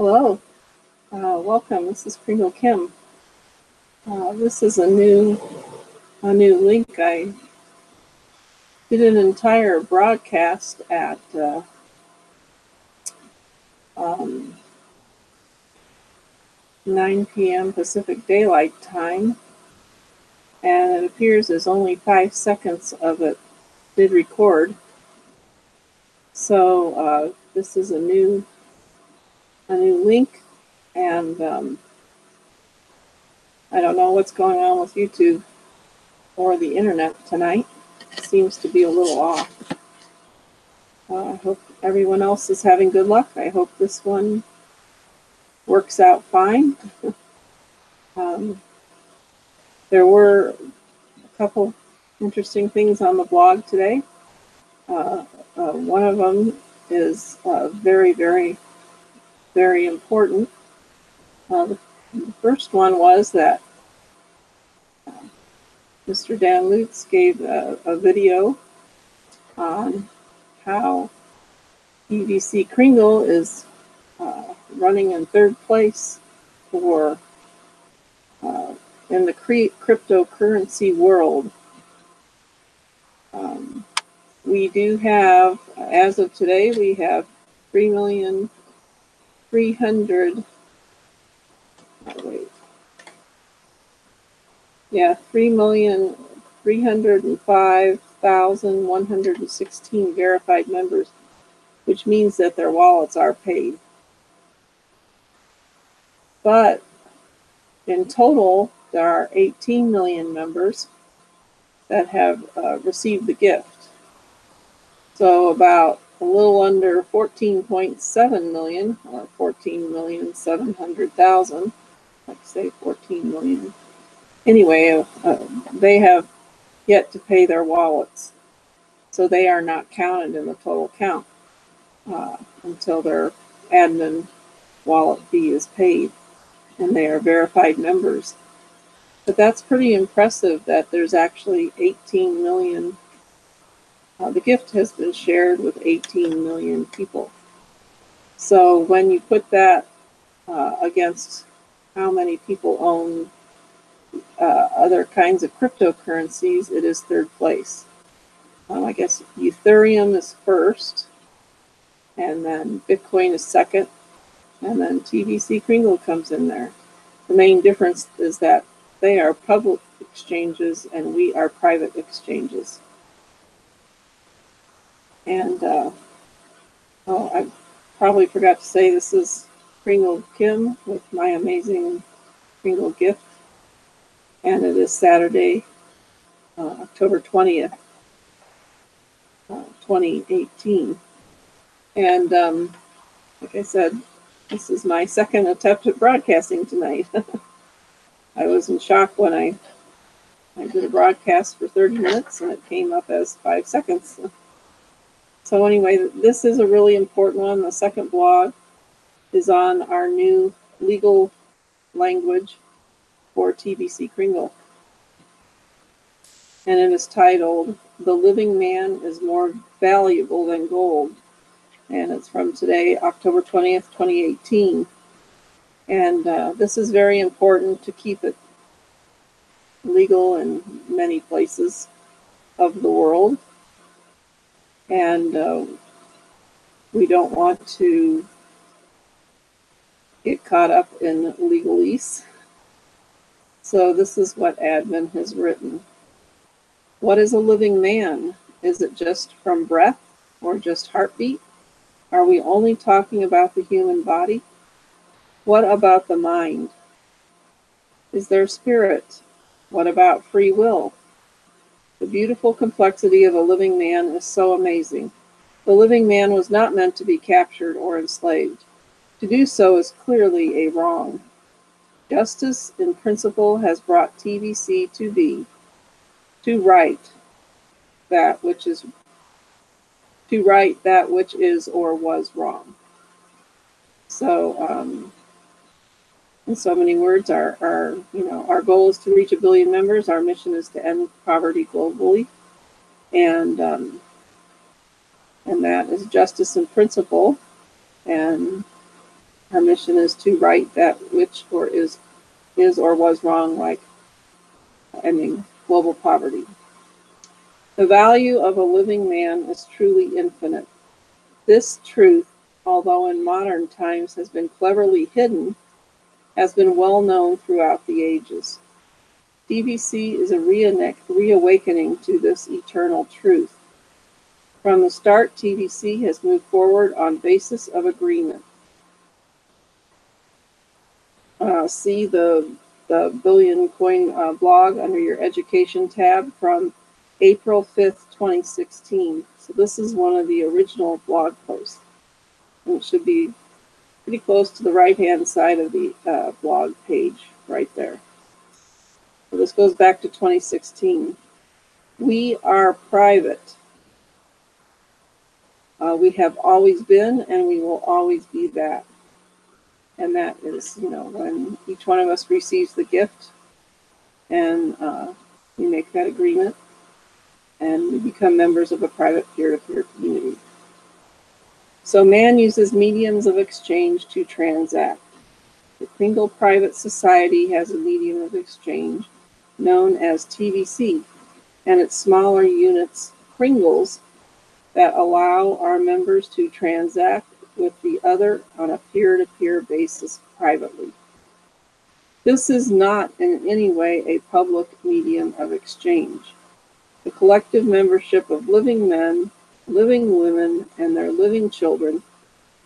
Hello, welcome. This is Kringle Kim. This is a new link. I did an entire broadcast at 9 p.m. Pacific Daylight Time, and it appears there's only 5 seconds of it did record. So this is a new link, and I don't know what's going on with YouTube or the internet tonight. It seems to be a little off. I hope everyone else is having good luck. I hope this one works out fine. There were a couple interesting things on the blog today. One of them is very, very, very important. The first one was that Mr. Dan Lutz gave a video on how TBC Kringle is running in 3rd place for in the cryptocurrency world. We do have, as of today, we have 3,305,116 verified members, which means that their wallets are paid. But in total, there are 18 million members that have received the gift. So about a little under 14.7 million, or 14,700,000, like say 14 million. Anyway, they have yet to pay their wallets. So they are not counted in the total count until their admin wallet fee is paid and they are verified members. But that's pretty impressive that there's actually 18 million. The gift has been shared with 18 million people. So when you put that against how many people own other kinds of cryptocurrencies, it is 3rd place. I guess Ethereum is 1st, and then Bitcoin is 2nd, and then TBC Kringle comes in there. The main difference is that they are public exchanges and we are private exchanges. And I probably forgot to say, this is Kringle Kim with my amazing Kringle gift, and it is Saturday, October 20th, 2018. And like I said, this is my 2nd attempt at broadcasting tonight. I was in shock when I did a broadcast for 30 minutes and it came up as 5 seconds. So anyway, this is a really important one. The second blog is on our new legal language for TBC Kringle. And it is titled, "The Living Man is More Valuable Than Gold." And it's from today, October 20th, 2018. And this is very important to keep it legal in many places of the world. And we don't want to get caught up in legalese. So this is what admin has written. What is a living man? Is it just from breath or just heartbeat? Are we only talking about the human body? What about the mind? Is there spirit? What about free will? The beautiful complexity of a living man is so amazing. The living man was not meant to be captured or enslaved. To do so is clearly a wrong. Justice in principle has brought TBC to be, to right that which is or was wrong. So, in so many words, our goal is to reach 1 billion members. Our mission is to end poverty globally, and that is justice in principle. And Our mission is to right that which is or was wrong, like ending global poverty. The value of a living man is truly infinite. This truth, although in modern times has been cleverly hidden, has been well known throughout the ages. TBC is a reawakening to this eternal truth. From the start, TBC has moved forward on basis of agreement. See the Billion Coin blog under your education tab from April 5th, 2016. So this is one of the original blog posts. And it should be pretty close to the right-hand side of the blog page right there. So this goes back to 2016. We are private. We have always been, and we will always be that. And that is, when each one of us receives the gift, and we make that agreement, and we become members of a private peer-to-peer community. So man uses mediums of exchange to transact. The Kringle Private Society has a medium of exchange known as TBC, and its smaller units, Kringles, that allow our members to transact with the other on a peer-to-peer basis privately. This is not in any way a public medium of exchange. The collective membership of living men, living women, and their living children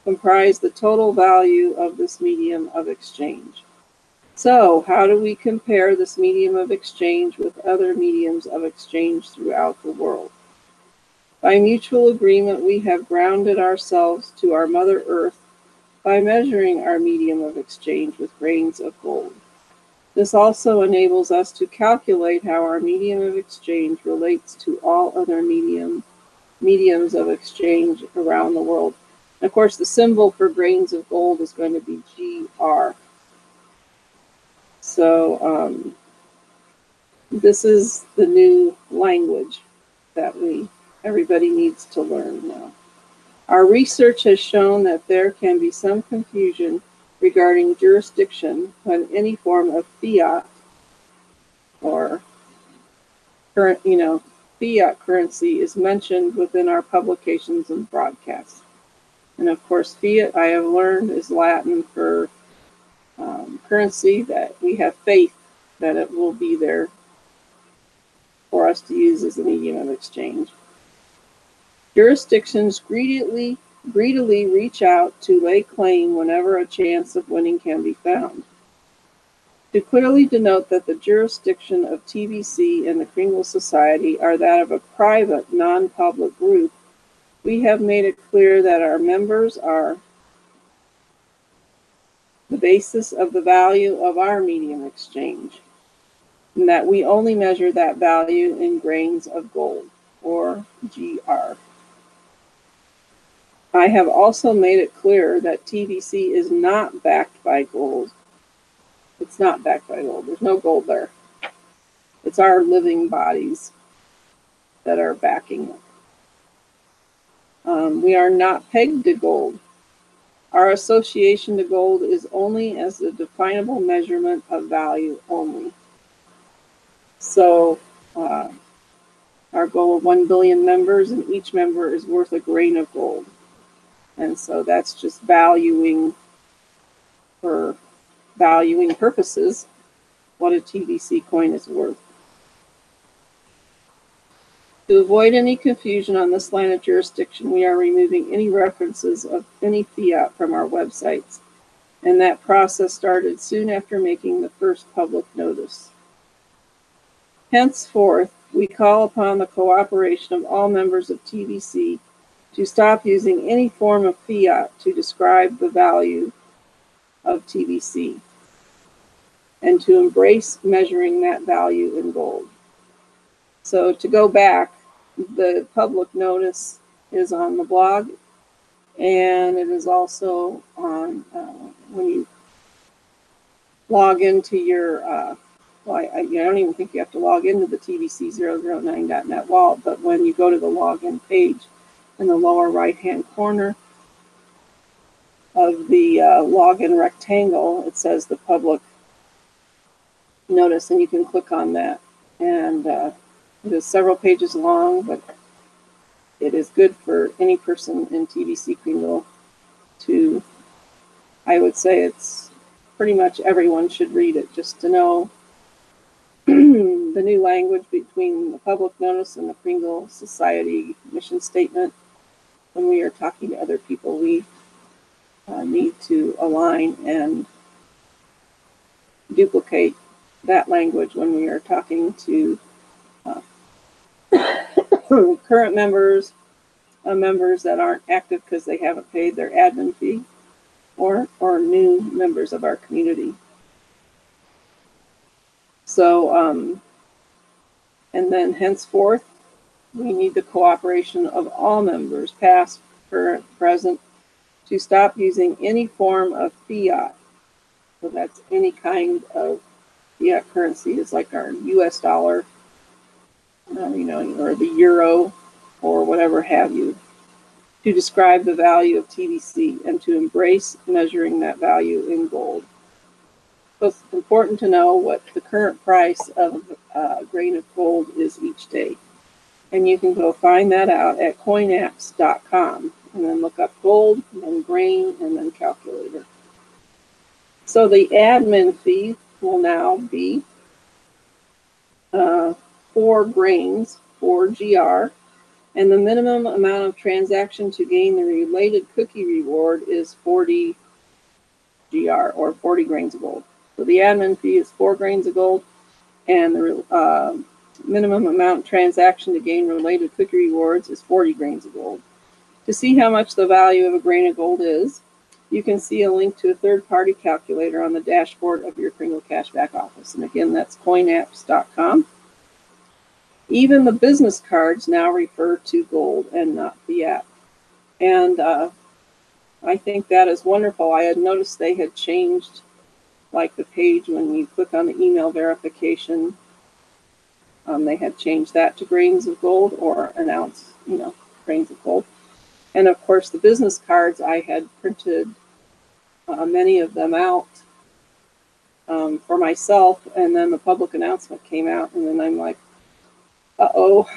comprise the total value of this medium of exchange. So, how do we compare this medium of exchange with other mediums of exchange throughout the world? By mutual agreement, we have grounded ourselves to our Mother Earth by measuring our medium of exchange with grains of gold. This also enables us to calculate how our medium of exchange relates to all other mediums of exchange around the world. And of course, the symbol for grains of gold is going to be GR. So this is the new language that everybody needs to learn now. Our research has shown that there can be some confusion regarding jurisdiction when any form of fiat or fiat currency is mentioned within our publications and broadcasts. And of course, fiat, I have learned, is Latin for currency, that we have faith that it will be there for us to use as a medium of exchange. Jurisdictions greedily reach out to lay claim whenever a chance of winning can be found. To clearly denote that the jurisdiction of TBC and the Kringle Society are that of a private, non-public group, we have made it clear that our members are the basis of the value of our medium exchange, and that we only measure that value in grains of gold, or GR. I have also made it clear that TBC is not backed by gold. It's not backed by gold. There's no gold there. It's our living bodies that are backing it. We are not pegged to gold. Our association to gold is only as a definable measurement of value only. So our goal of 1 billion members, and each member is worth a grain of gold. And so that's just valuing, for valuing purposes, what a TBC coin is worth. To avoid any confusion on this line of jurisdiction, we are removing any references of any fiat from our websites, and that process started soon after making the first public notice. Henceforth, we call upon the cooperation of all members of TBC to stop using any form of fiat to describe the value of TBC, and to embrace measuring that value in gold. So to go back, the public notice is on the blog, and it is also on when you log into your, I don't even think you have to log into the TBC009.net wallet, but when you go to the login page in the lower right-hand corner, of the login rectangle, it says the public notice, and you can click on that. And it is several pages long, but it is good for any person in TBC Kringle to, I would say it's pretty much everyone should read it just to know the new language between the public notice and the Kringle Society mission statement. When we are talking to other people, we need to align and duplicate that language when we are talking to current members, members that aren't active because they haven't paid their admin fee, or new members of our community. So, and then henceforth, we need the cooperation of all members, past, current, present, to stop using any form of fiat. So that's any kind of fiat currency, is like our US dollar, or the euro, or whatever have you, to describe the value of TBC and to embrace measuring that value in gold. So it's important to know what the current price of a grain of gold is each day. And you can go find that out at coinapps.com, and then look up gold, and then grain, and then calculator. So the admin fee will now be 4 grains, 4 GR, and the minimum amount of transaction to gain the related cookie reward is 40 GR, or 40 grains of gold. So the admin fee is 4 grains of gold, and the minimum amount transaction to gain related cookie rewards is 40 grains of gold. To see how much the value of a grain of gold is, you can see a link to a third-party calculator on the dashboard of your Kringle Cashback office. And again, that's coinapps.com. Even the business cards now refer to gold and not fiat. And I think that is wonderful. I had noticed they had changed, like the page when you click on the email verification, they had changed that to grains of gold, or an ounce, grains of gold. And of course, the business cards, I had printed many of them out for myself, and then the public announcement came out, and then I'm like, uh-oh,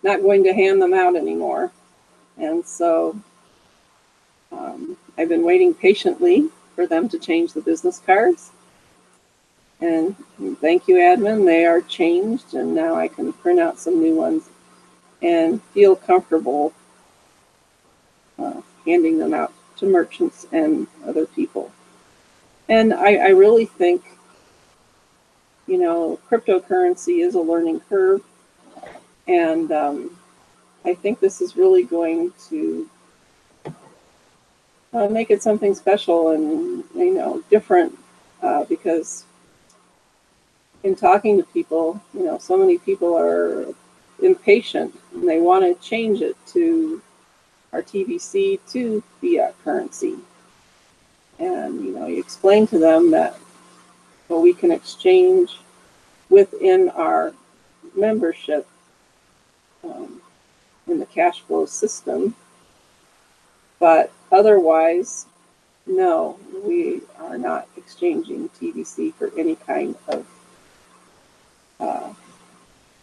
not going to hand them out anymore. And so I've been waiting patiently for them to change the business cards. And thank you, admin, they are changed, and now I can print out some new ones and feel comfortable handing them out to merchants and other people. And I really think, cryptocurrency is a learning curve, and I think this is really going to make it something special and, different, because in talking to people, so many people are impatient and they want to change it to our TBC to fiat currency. And, you explain to them that, well, we can exchange within our membership in the cash flow system, but otherwise, no, we are not exchanging TBC for any kind of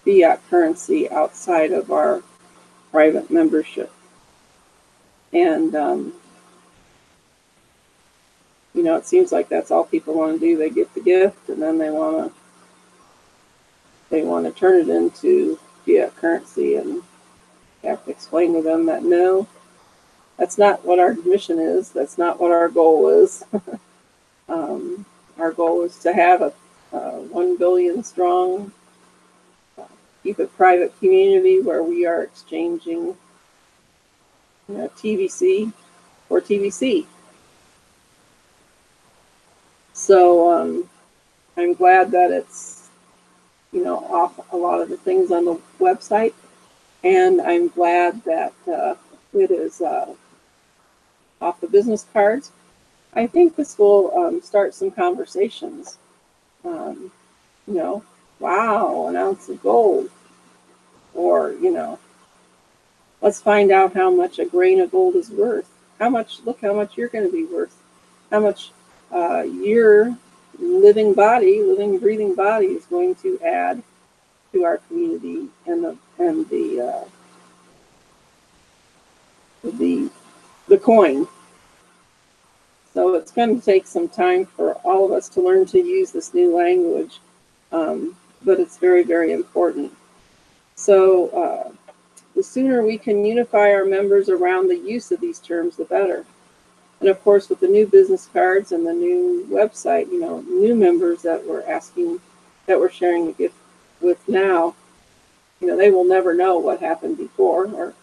fiat currency outside of our private membership. And it seems like that's all people want to do. They get the gift, and then they want to turn it into fiat currency, and you have to explain to them that no, that's not what our mission is. That's not what our goal is. Our goal is to have a 1 billion strong, keep it private community where we are exchanging TBC for TBC. So I'm glad that it's off a lot of the things on the website, and I'm glad that it is off the business cards. I think this will start some conversations. Wow, an ounce of gold, or let's find out how much a grain of gold is worth. look how much you're going to be worth, how much your living body, living, breathing body is going to add to our community and the coin. So it's going to take some time for all of us to learn to use this new language, but it's very, very important. So the sooner we can unify our members around the use of these terms, the better. And of course, with the new business cards and the new website, you know, new members that we're asking, that we're sharing the gift with now, you know, they will never know what happened before, or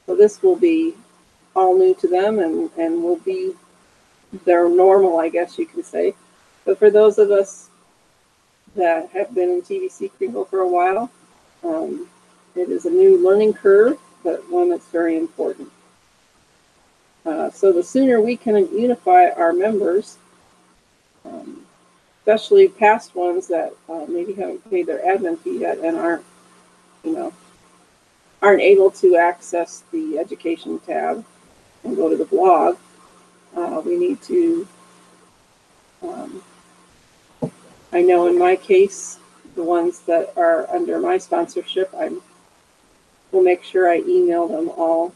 so this will be all new to them and will be their normal, I guess you can say. But for those of us that have been in TBC Kringle for a while, it is a new learning curve, but one that's very important. So the sooner we can unify our members, especially past ones that maybe haven't paid their admin fee yet and aren't able to access the education tab and go to the blog, we need to, I know in my case, the ones that are under my sponsorship, I will make sure I email them all.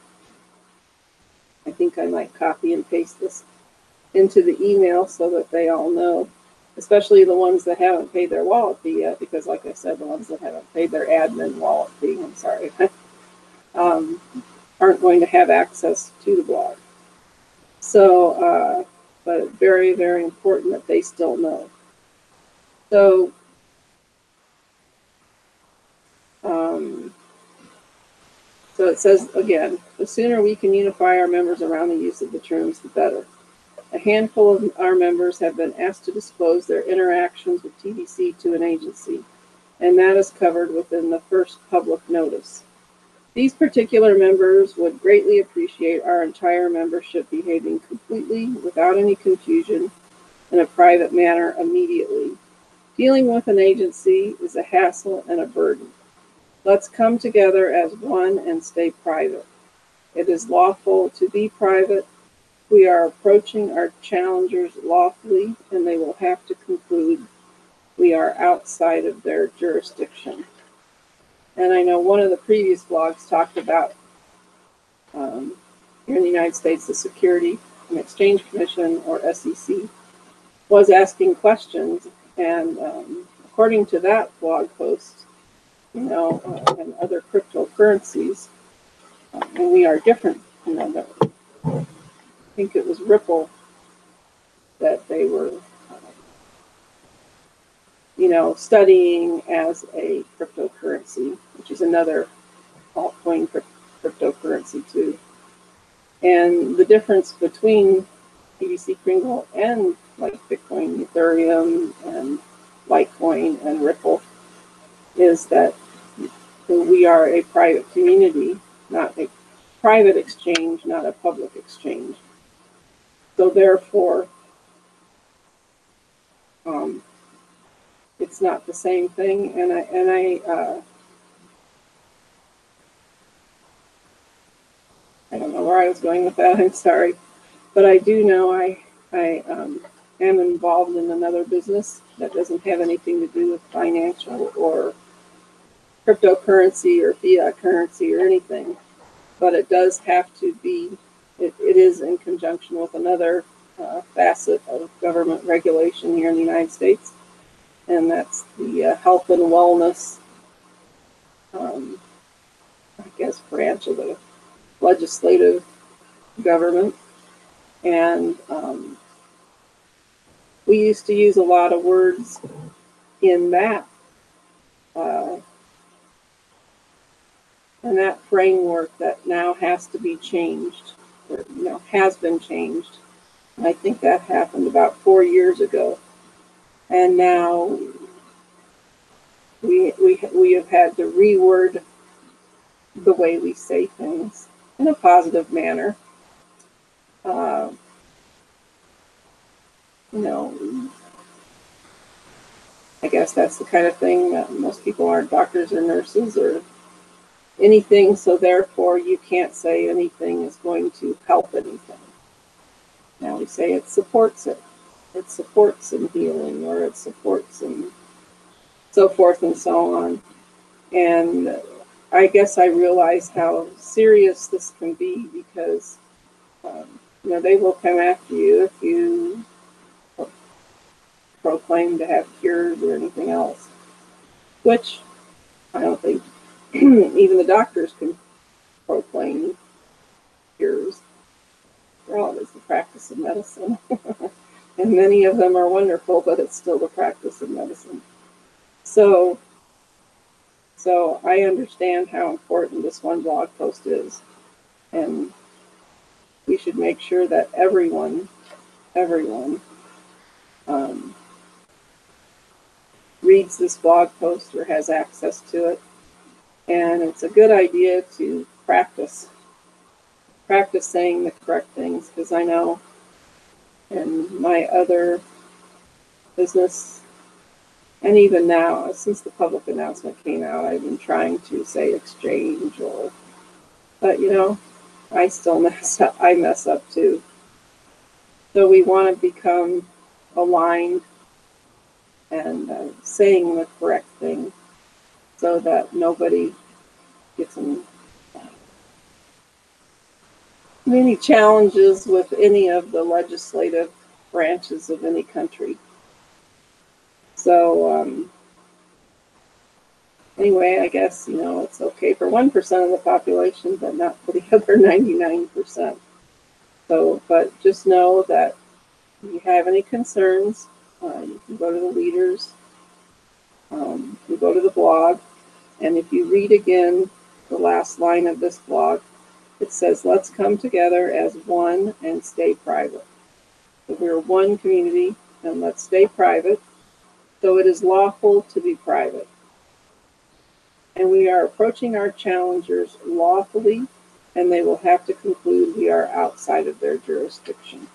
I think I might copy and paste this into the email so that they all know, especially the ones that haven't paid their wallet fee yet, because like I said, the ones that haven't paid their admin wallet fee, I'm sorry, aren't going to have access to the blog. So, but it's very, very important that they still know. So, so it says, again, the sooner we can unify our members around the use of the terms, the better. A handful of our members have been asked to disclose their interactions with TBC to an agency, and that is covered within the first public notice. These particular members would greatly appreciate our entire membership behaving completely without any confusion in a private manner immediately. Dealing with an agency is a hassle and a burden. Let's come together as one and stay private. It is lawful to be private. We are approaching our challengers lawfully, and they will have to conclude we are outside of their jurisdiction. And I know one of the previous blogs talked about here in the United States, the Security and Exchange Commission, or SEC, was asking questions, and according to that blog post, and other cryptocurrencies, and we are different. I think it was Ripple that they were, studying as a cryptocurrency, which is another altcoin cryptocurrency too. And the difference between TBC Kringle and like Bitcoin, Ethereum, and Litecoin and Ripple is that we are a private community, not a private exchange, not a public exchange. So therefore, it's not the same thing. And I don't know where I was going with that. I'm sorry, but I do know I am involved in another business that doesn't have anything to do with financial or cryptocurrency or fiat currency or anything, but it does have to be, it is in conjunction with another facet of government regulation here in the United States, and that's the health and wellness, I guess, branch of the legislative government. And we used to use a lot of words in that and that framework that now has to be changed, or has been changed. And I think that happened about 4 years ago. And now we have had to reword the way we say things in a positive manner. I guess that's the kind of thing that most people aren't doctors or nurses or anything, so therefore you can't say anything is going to help anything. Now we say it supports it. It supports in healing, or it supports in so forth and so on. And I guess I realize how serious this can be, because they will come after you if you proclaim to have cures or anything else, which I don't think even the doctors can proclaim cures. After all, it is the practice of medicine. And many of them are wonderful, but it's still the practice of medicine. So I understand how important this one blog post is. And we should make sure that everyone reads this blog post or has access to it. And it's a good idea to practice saying the correct things, because I know in my other business, and even now, since the public announcement came out, I've been trying to say exchange, but I still mess up. I mess up too. So we want to become aligned and saying the correct thing, so that nobody gets in any challenges with any of the legislative branches of any country. So anyway, I guess it's okay for 1% of the population, but not for the other 99%. So, but just know that if you have any concerns, you can go to the leaders. You go to the blog, and if you read again the last line of this blog, it says, "Let's come together as one and stay private." So we're one community, and let's stay private. So it is lawful to be private. And we are approaching our challengers lawfully, and they will have to conclude we are outside of their jurisdiction.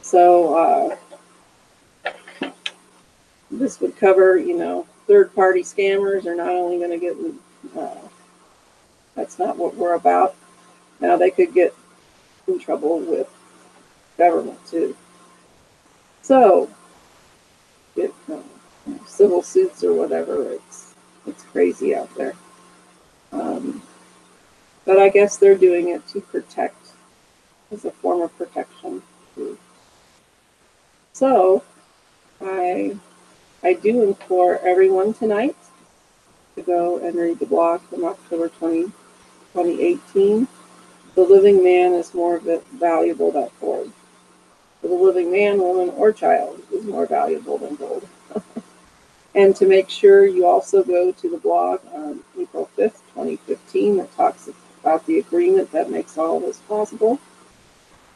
So this would cover, third-party scammers are not only going to get, that's not what we're about. Now they could get in trouble with government too. So, get civil suits or whatever. It's crazy out there. But I guess they're doing it to protect, as a form of protection too. So I do implore everyone tonight to go and read the blog from October 2018. The living man is more valuable than gold. For the living man, woman, or child is more valuable than gold. And to make sure you also go to the blog on April 5th, 2015, that talks about the agreement that makes all this possible.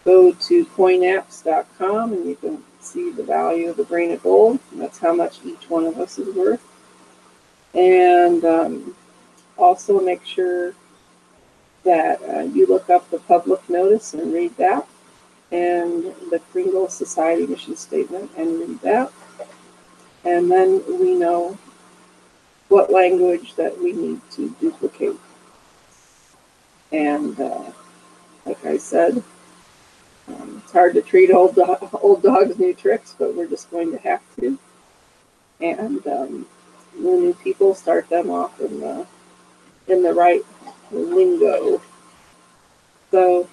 Go to coinapps.com and you can see the value of a grain of gold. And that's how much each one of us is worth. And also make sure that you look up the public notice and read that, and the Kringle Society mission statement and read that. And then we know what language that we need to duplicate. And like I said, it's hard to treat old dogs new tricks, but we're just going to have to. And the new people, start them off in the right lingo. So,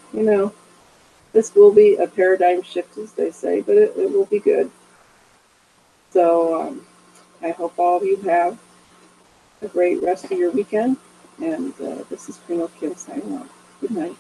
this will be a paradigm shift, as they say, but it will be good. So I hope all of you have a great rest of your weekend. And this is Kringle Kim signing off. Good night.